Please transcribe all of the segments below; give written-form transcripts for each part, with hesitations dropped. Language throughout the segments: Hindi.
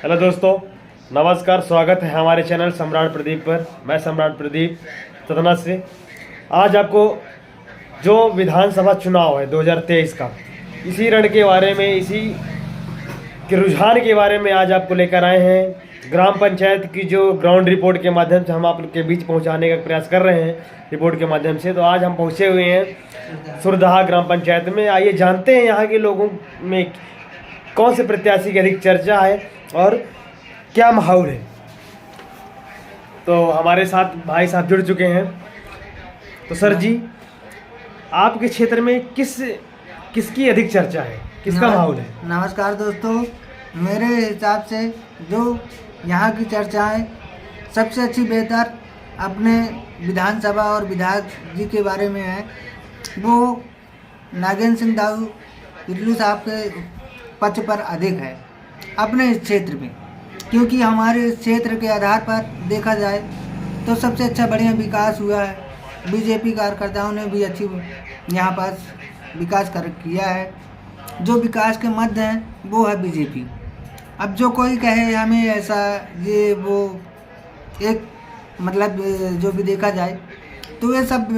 हेलो दोस्तों, नमस्कार। स्वागत है हमारे चैनल सम्राट प्रदीप पर। मैं सम्राट प्रदीप सतना से। आज आपको जो विधानसभा चुनाव है 2023 का, इसी रण के बारे में, इसी के रुझान के बारे में आज आपको लेकर आए हैं। ग्राम पंचायत की जो ग्राउंड रिपोर्ट के माध्यम से हम आपके बीच पहुंचाने का प्रयास कर रहे हैं, रिपोर्ट के माध्यम से। तो आज हम पहुंचे हुए हैं सुरदहा ग्राम पंचायत में। आइए जानते हैं यहाँ के लोगों में कौन से प्रत्याशी की अधिक चर्चा है और क्या माहौल है। तो हमारे साथ भाई साहब जुड़ चुके हैं। तो सर जी, आपके क्षेत्र में किसकी अधिक चर्चा है, किसका माहौल है? नमस्कार दोस्तों, मेरे हिसाब से जो यहाँ की चर्चाएं सबसे अच्छी बेहतर अपने विधानसभा और विधायक जी के बारे में है, वो नागेंद्र सिंह दाऊ इल्लू साहब के पक्ष पर अधिक है अपने इस क्षेत्र में। क्योंकि हमारे इस क्षेत्र के आधार पर देखा जाए तो सबसे अच्छा बढ़िया विकास हुआ है। बीजेपी कार्यकर्ताओं ने भी अच्छी यहाँ पास विकास किया है। जो विकास के मध्य हैं वो है बीजेपी। अब जो कोई कहे हमें ऐसा ये वो, एक मतलब जो भी देखा जाए तो ये सब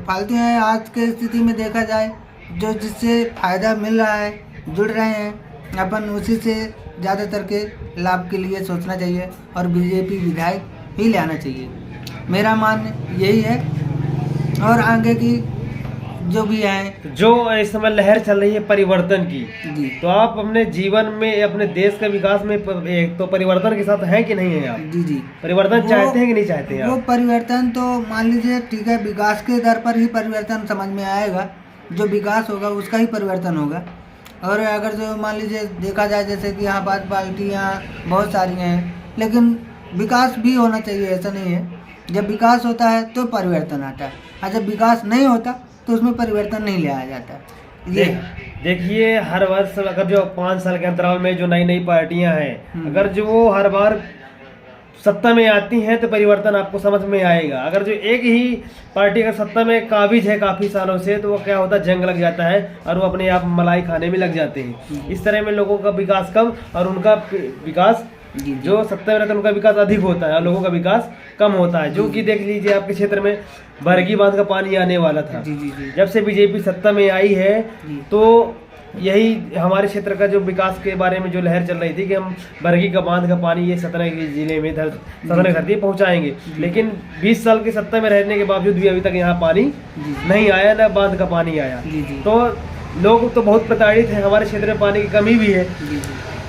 फालतू है। आज के स्थिति में देखा जाए जो जिससे फ़ायदा मिल रहा है, जुड़ रहे हैं, अपन उसी से ज़्यादातर के लाभ के लिए सोचना चाहिए और बीजेपी विधायक ही ले आना चाहिए। मेरा मान यही है। और आगे की जो भी है, जो इस समय लहर चल रही है परिवर्तन की जी, तो आप अपने जीवन में, अपने देश के विकास में तो परिवर्तन के साथ हैं कि नहीं है? आप जी जी परिवर्तन चाहते हैं कि नहीं चाहते हैं? वो परिवर्तन तो मान लीजिए ठीक है, विकास के दर पर ही परिवर्तन समझ में आएगा। जो विकास होगा उसका ही परिवर्तन होगा। और अगर जो मान लीजिए देखा जाए जैसे कि यहाँ पास पार्टियाँ बहुत सारी हैं, लेकिन विकास भी होना चाहिए, ऐसा नहीं है। जब विकास होता है तो परिवर्तन आता है, और जब विकास नहीं होता तो उसमें परिवर्तन नहीं लाया जाता। ये देखिए, हर वर्ष अगर जो 5 साल के अंतराल में जो नई नई पार्टियां हैं, अगर जो वो हर बार सत्ता में आती हैं तो परिवर्तन आपको समझ में आएगा। अगर जो एक ही पार्टी का सत्ता में काबिज है काफ़ी सालों से, तो वो क्या होता है, जंग लग जाता है और वो अपने आप मलाई खाने में लग जाते हैं। इस तरह में लोगों का विकास कम और उनका विकास, जो सत्ता में रहता है उनका विकास अधिक होता है और लोगों का विकास कम होता है। जो कि देख लीजिए आपके क्षेत्र में बरगी बांध का पानी आने वाला था। जब से बीजेपी सत्ता में आई है तो यही हमारे क्षेत्र का जो विकास के बारे में जो लहर चल रही थी कि हम बरगी का बांध का पानी ये सतना के जिले में सतना धरती पहुंचाएंगे। लेकिन 20 साल की सत्ता में रहने के बावजूद भी अभी तक यहाँ पानी नहीं आया, ना बांध का पानी आया। तो लोग तो बहुत प्रताड़ित हैं। हमारे क्षेत्र में पानी की कमी भी है।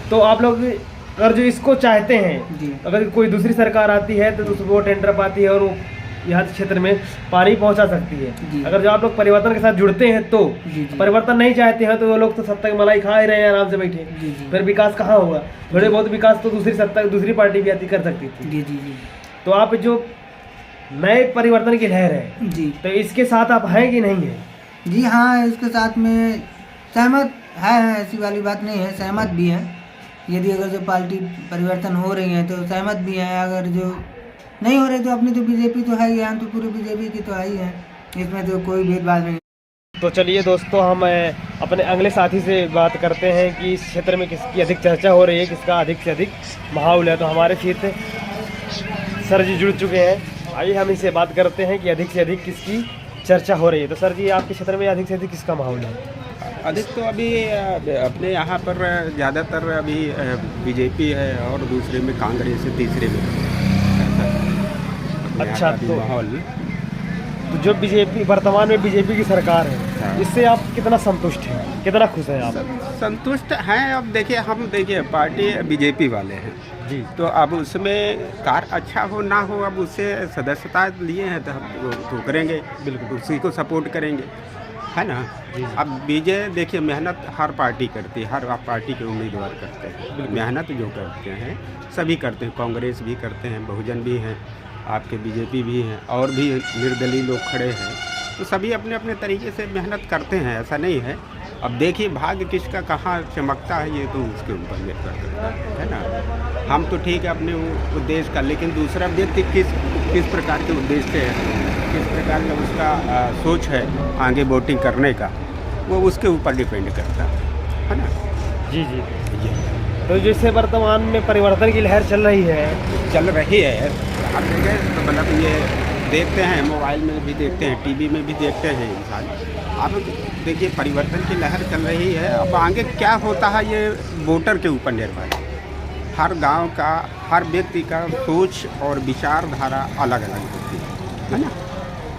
तो आप लोग अगर जो इसको चाहते हैं, अगर कोई दूसरी सरकार आती है तो वो टेंडर पाती है और वो यहाँ क्षेत्र में पानी पहुंचा सकती है। अगर जो आप लोग परिवर्तन के साथ जुड़ते हैं तो परिवर्तन नहीं चाहते हैं तो वो लोग तो सत्ता की मलाई खा ही रहे हैं आराम से बैठे। फिर विकास कहाँ होगा? थोड़े बहुत विकास तो दूसरी पार्टी भी आती कर सकती थी। तो आप जो नए परिवर्तन की लहर है तो इसके साथ आप हैं कि नहीं है? जी हाँ, इसके साथ में सहमत है, ऐसी वाली बात नहीं है, सहमत भी है। यदि अगर जो पार्टी परिवर्तन हो रही है तो सहमत भी है। अगर जो नहीं हो रहे तो अपनी तो बीजेपी तो है ही, यहाँ तो पूरी बीजेपी की तो है ही है, इसमें तो कोई भेदभाव नहीं। तो चलिए दोस्तों, हम अपने अगले साथी से बात करते हैं कि इस क्षेत्र में किसकी अधिक चर्चा हो रही है, किसका अधिक से अधिक माहौल है। तो हमारे क्षेत्र सर जी जुड़ चुके हैं। आइए हम इनसे बात करते हैं कि अधिक से अधिक किसकी चर्चा हो रही है। तो सर जी, आपके क्षेत्र में अधिक से अधिक किसका माहौल है? अधिक तो अभी अपने यहाँ पर ज़्यादातर अभी बीजेपी है और दूसरे में कांग्रेस है, तीसरे में। अच्छा, तो माहौल जो बीजेपी वर्तमान में बीजेपी की सरकार है, इससे आप कितना संतुष्ट हैं, कितना खुश हैं आप? संतुष्ट हैं। अब देखिए पार्टी बीजेपी वाले हैं जी, तो अब उसमें कार्य अच्छा हो ना हो, अब उससे सदस्यता लिए हैं तो हम तो करेंगे, बिल्कुल उसी को सपोर्ट करेंगे, है ना। अब देखिए मेहनत हर पार्टी करती है, हर पार्टी के उम्मीदवार करते हैं। मेहनत जो करते हैं सभी करते हैं, कांग्रेस भी करते हैं, बहुजन भी हैं, आपके बीजेपी भी हैं, और भी निर्दलीय लोग खड़े हैं। तो सभी अपने अपने तरीके से मेहनत करते हैं, ऐसा नहीं है। अब देखिए भाग्य किसका कहाँ चमकता है ये तो उसके ऊपर निर्भर करता है ना। हम तो ठीक है अपने उद्देश्य का, लेकिन दूसरा व्यक्ति किस प्रकार के उद्देश्य से है, किस प्रकार का उसका सोच है आगे वोटिंग करने का, वो उसके ऊपर डिपेंड करता है ना। जी जी। तो जैसे वर्तमान में परिवर्तन की लहर चल रही है, अब देखें तो मतलब ये देखते हैं, मोबाइल में भी देखते हैं, टीवी में भी देखते हैं इंसान। अब देखिए परिवर्तन की लहर चल रही है, अब आगे क्या होता है ये वोटर के ऊपर निर्भर है। हर गांव का, हर व्यक्ति का सोच और विचारधारा अलग अलग होती है ना।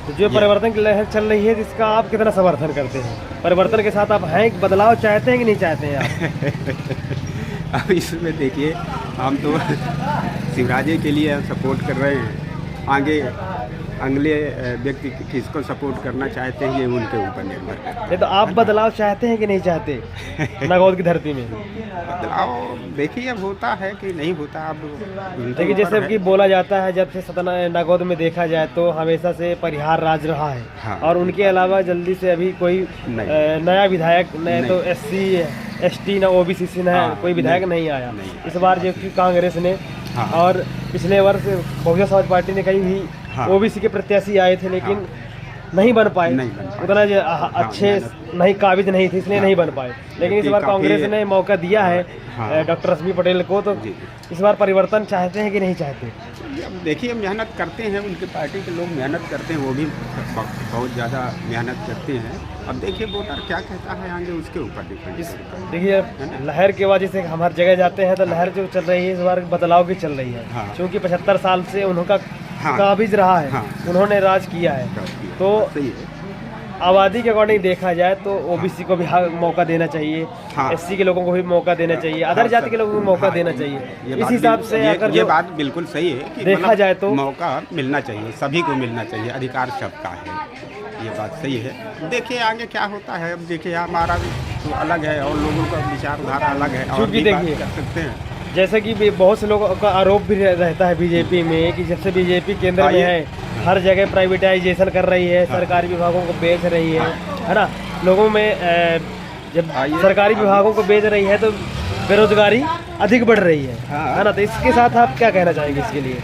तो जो परिवर्तन की लहर चल रही है जिसका आप कितना समर्थन करते हैं? परिवर्तन के साथ आप हैं, बदलाव चाहते हैं कि नहीं चाहते हैं आप? अब इसमें देखिए हम तो शिवराजे के लिए सपोर्ट कर रहे हैं, आगे अगले व्यक्ति किसको सपोर्ट करना चाहते हैं ये उनके ऊपर निर्भर करता है। तो आप बदलाव चाहते हैं कि नहीं चाहते नागौद की धरती में? बदलाव देखिए अब होता है कि नहीं होता। अब देखिए जैसे कि बोला जाता है, जब से सतना नागौद में देखा जाए तो हमेशा से परिहार राज रहा है। हाँ। और उनके अलावा जल्दी से अभी कोई नया विधायक न तो SC ST न OBC से न कोई विधायक नहीं आया। इस बार जो कि कांग्रेस ने और पिछले वर्ष बहुजन समाज पार्टी ने कहीं भी OBC के प्रत्याशी आए थे, लेकिन नहीं बन पाए, उतना अच्छे नहीं, काबिज नहीं थे, इसलिए नहीं बन पाए। लेकिन इस बार कांग्रेस ने मौका दिया है डॉक्टर रश्मि पटेल को, तो इस बार परिवर्तन चाहते हैं कि नहीं चाहते? अब देखिए मेहनत करते हैं, उनके पार्टी के लोग मेहनत करते हैं, वो भी बहुत ज़्यादा मेहनत करते हैं। अब देखिए वोटर क्या कहता है आगे, उसके ऊपर डिपेंड। देखिए लहर के वजह से हम हर जगह जाते हैं तो लहर जो चल रही है इस बार बदलाव की चल रही है। क्योंकि 75 साल से उनका काबिज रहा है, उन्होंने राज किया है। तो आबादी के अकॉर्डिंग देखा जाए तो OBC को भी मौका देना चाहिए, SC के लोगों को भी मौका देना चाहिए, अदर जाति के लोगों को मौका देना चाहिए। इस हिसाब से अगर ये बात बिल्कुल सही है कि देखा जाए तो मौका मिलना चाहिए, सभी को मिलना चाहिए, अधिकार सबका है, ये बात सही है। देखिए आगे क्या होता है। अब देखिए हमारा तो अलग है और लोगों का विचारधारा अलग है, और भी बात कर सकते हैं। जैसे कि बहुत से लोगों का आरोप भी रहता है बीजेपी में कि जब से बीजेपी केंद्र में है हर जगह प्राइवेटाइजेशन कर रही है, सरकारी विभागों को बेच रही है ना। लोगों में जब सरकारी विभागों को बेच रही है तो बेरोजगारी अधिक बढ़ रही है ना। तो इसके साथ आप क्या कहना चाहेंगे इसके लिए?